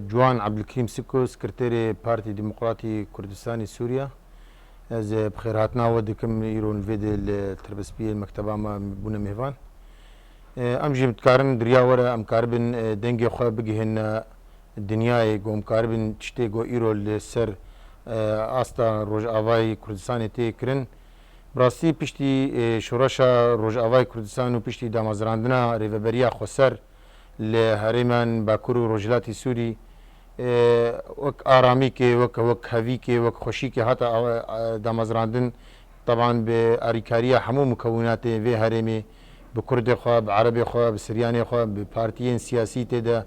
جوان عبدالكريم سكو سكرتيري بارتي ديمقراطي كردستاني سوريا از بخيراتنا ودكم يرون فيديو التربسبيه المكتبه ما بونا مهفان امجي متكارن دريا ورا ام كاربن دنجي خو بجهن الدنيا قوم كاربن تشتي جو ايرو السر استا روج افاي كردستاني تي كرن براسي بشتي شورشا روج افاي كردستان و بشتي دامازراندنا ريفبريا خسر لهرمان باكورو روجلاتي سوري وك آرامی که وک هوی که وک خوشی که حتی دامازراندن طبعا به آریکاری همو مکونات وی هرمی به کرد خواه به عربی خواه به سریانی خواه به پارتیین سیاسی تدا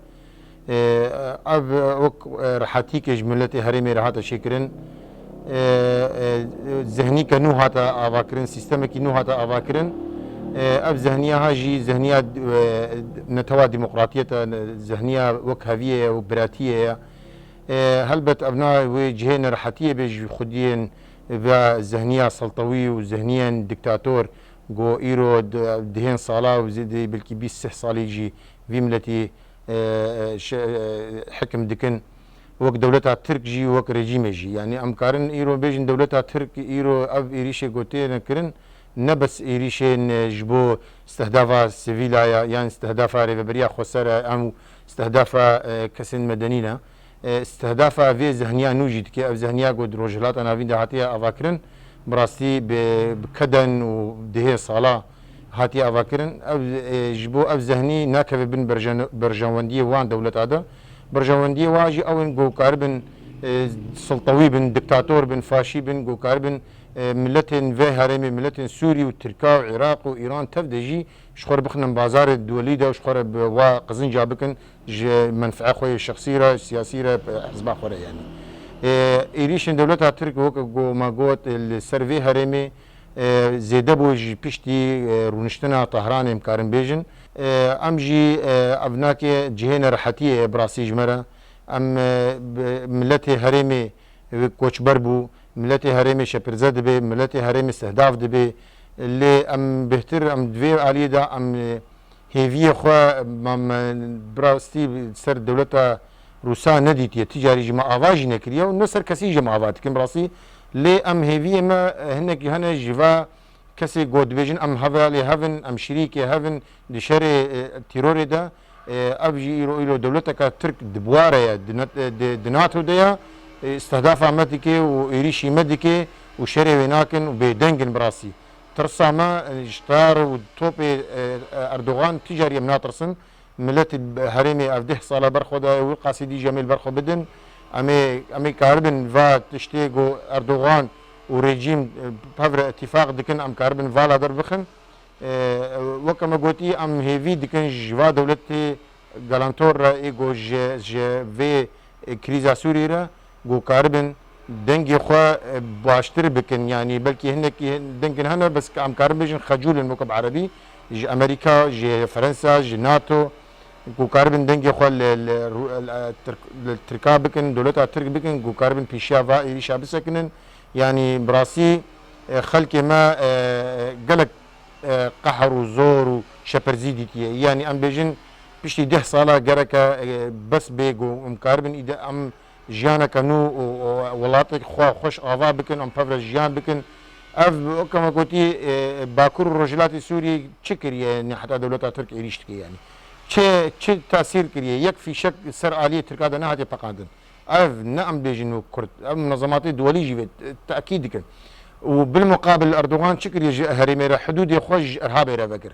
اب وک راحتی که جملت هرمی راحت شکرن ذهنی که نو حتی آواکرن سیستم که نو حتی آواکرن اب ذهنيه هاجي ذهنيه نتوا ديمقراطيه ذهنيه وكهويه وبراتيه هلبت ابناء وجهين راحتيه بيج خدين ذهنيه سلطوي وذهنيا دكتاتور جو ايرو دهين صاله وزيد بلكي 20 صالي يجي في ملتي حكم دكن وك دولتها ترك جي وك ريجيم جي يعني امكارن ايرو بيجن دولتها ترك ايرو اب ايريشي غوتي كرن نبس إيريشين جبو استهدافا سيفيلا يعني استهدافا ريفبريا خسارة أم استهدافا كسن مدنينا استهدافا في ذهنيا نوجد كي أو ذهنيا قد روجلات أنا فين هاتيا أفاكرن براستي بكدن ودهي صلاة هاتيا أفاكرن أو جبو أو ذهني ناكف بن برجواندية وان دولة هذا برجواندية واجي أو جو كاربن سلطوي بن دكتاتور بن فاشي بن جو كاربن ملتين في هرمي ملتين سوري وتركيا وعراق وايران تفدجي شخور بخنم بازار الدولي ده وشخور بوا قزن جابكن منفعه خوي الشخصيه السياسيه حزب خوره يعني ايريشن دولتها ترك جو ما قوت السيرفي هرمي زيده بوج بيشتي رونشتنا طهران امكارن بيجن امجي ابناكي جهين راحتيه براسي جمره ام ملتي هرمي كوچبر بو ملتي هرمي شپرزه دبي ملتي هرمي استهداف دبي اللي ام بهتر ام دوي علي دا ام هيفي خو براستي سر دولتا روسا نديتي تجاري جما اواج نكريا ونسر كسي جما اوات كم براسي لي ام هيفي ما هنك هنا جيفا كسي جود فيجن ام هافا لي هافن ام شريكي هافن دشري تيروري دا ابجي الى دولتك ترك دبواره دناتو ديا استهداف مدكي وإيريشي مدكي وشري ويناكن وبيدنجن براسي ترسا ما اشتار وتوبي أردوغان تجاري مناطرسن ملت هرمي أفده صالة برخودا والقاسدي جميل برخو بدن أمي كاربن فا تشتيغو أردوغان وريجيم بافر اتفاق دكن أم كاربن فالا در بخن وكما قلتي أم هيفي دكن جوا دولتي غالانتور إيغو جي في كريزا سوريا جو كاربن دنجي خو باشتر بكن يعني بلكي هنك دنجن هنا بس ام كاربن خجول الموكب عربي جي امريكا جي فرنسا جي ناتو جو كاربن دنجي خو التركا بكن دولتها ترك بكن جو كاربن بيشافا ايشا بسكنن يعني براسي خلكي ما قلق قحر وزور وشبرزيديتي يعني ام بيجن بيشتي 10 صاله قركه بس بيجو ام كاربن اذا ام جيانا كانوا ولاتك خوش آوا بكن ام فبر جيان بكن اف كما قلتي باكور الرجلات السوري تشكريه يعني حتى دولتها ترك ايريشتكي يعني تش تاثير كريه يكفي شك سر آلية تركا دنا هاتي بقادن اف نعم بيجنو كرد منظمات دوليه جيبت تاكيد كن وبالمقابل اردوغان تشكري هرمي حدود خوش ارهابي فكر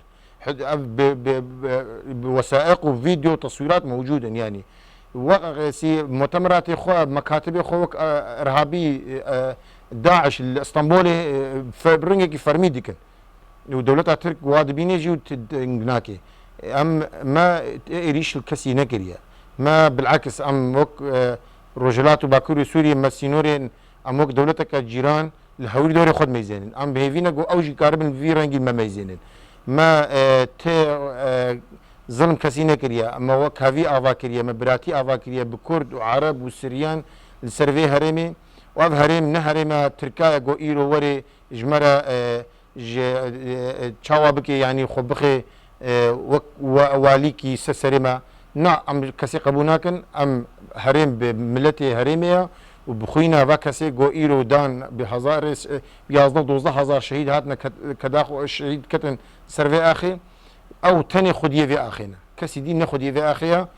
بوثائق وفيديو تصويرات موجوده يعني وقسي مؤتمرات اخوة مكاتب اخوة ارهابي داعش الاسطنبولي برنجك فرمي ديكن ودولتها ترك وادبين يجي وتنقناكي ام ما ايريش الكسي نكريا ما بالعكس ام وك رجلات وباكوري سوريا مسينورين ام وك دولتك الجيران الهوري دوري خد ميزانين ام بهيفينا جو اوجي كاربن في رنجي ما ميزانين ما ظلم كسي نكريا اما وك هافي آوا كريا مبراتي آوا كريا بكرد وعرب وسريان السرفي هرمي واف هرم نهرم تركيا جو ايرو وري جمرة تشاوا بكي يعني خبخي واليكي سسرما نا ام كسي قبوناكن ام هرم بملتي هرمية وبخوينا فاكسي جو إيرو دان بهزار 11-12 شهيد هاتنا كداخو الشهيد كتن سرفي آخي أو تاني خديه في آخينا كسي دي نخديه في آخيها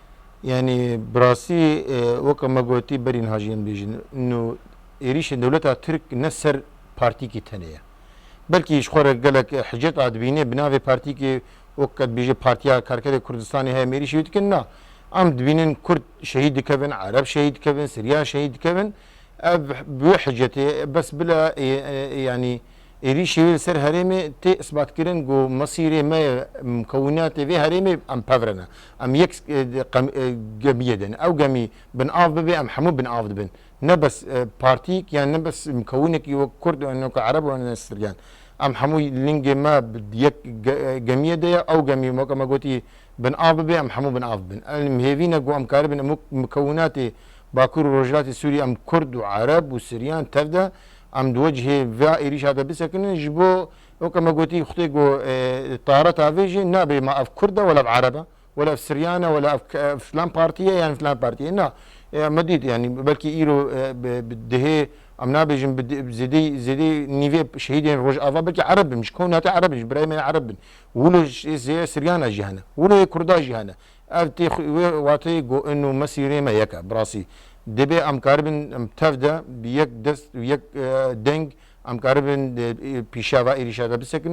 يعني براسي وكما قلتي برين هاجين بيجن إنه إيريش دولتها ترك نسر بارتيكي تانية بلكي يشخور قالك حجت عدبيني بنافي بارتيكي وقت بيجي بارتيا كاركري كردستاني هاي ميريش يتكنا عم دبينن كرد شهيد كفن عرب شهيد كفن سريان شهيد كفن بوحجتي بس بلا يعني إيريشي سر هرمي تي إثبات كرن جو مصيري ما مكونات في هرمي أم بافرنا أم يكس جميدن أو جمي بن آف ببي أم حمو بن آف بن نبس بارتيك يعني نبس مكونك يو كرد وإنه عرب وإنه سريان أم حمو لينج ما بديك جميدة أو جمي ما قلتي بن آف ببي أم حمو بن آف بن المهيفينا جو أم كاربن مكوناتي باكور رجلات سوري أم كرد وعرب وسريان تبدا ام دوجه في ايريش هذا بسكن جبو وكما قلتي اختي جو طارت افيجي نابي ما اف كرده ولا بعربه ولا في سريانه ولا في فلان بارتيه يعني فلان بارتيه لا مديد يعني بلكي ايرو بدهي ام نابيجن زدي نيفي شهيدين روج افا بلكي عرب مش كونات عرب مش برايم عرب ولو زي سريانه جهنه ولو كردا جهنه افتي واتي جو انه مسيري ما يكا براسي دبي ام كاربن ام تفدا بيك دست بيك دنج ام كاربن بيشافا ايريشا بسكن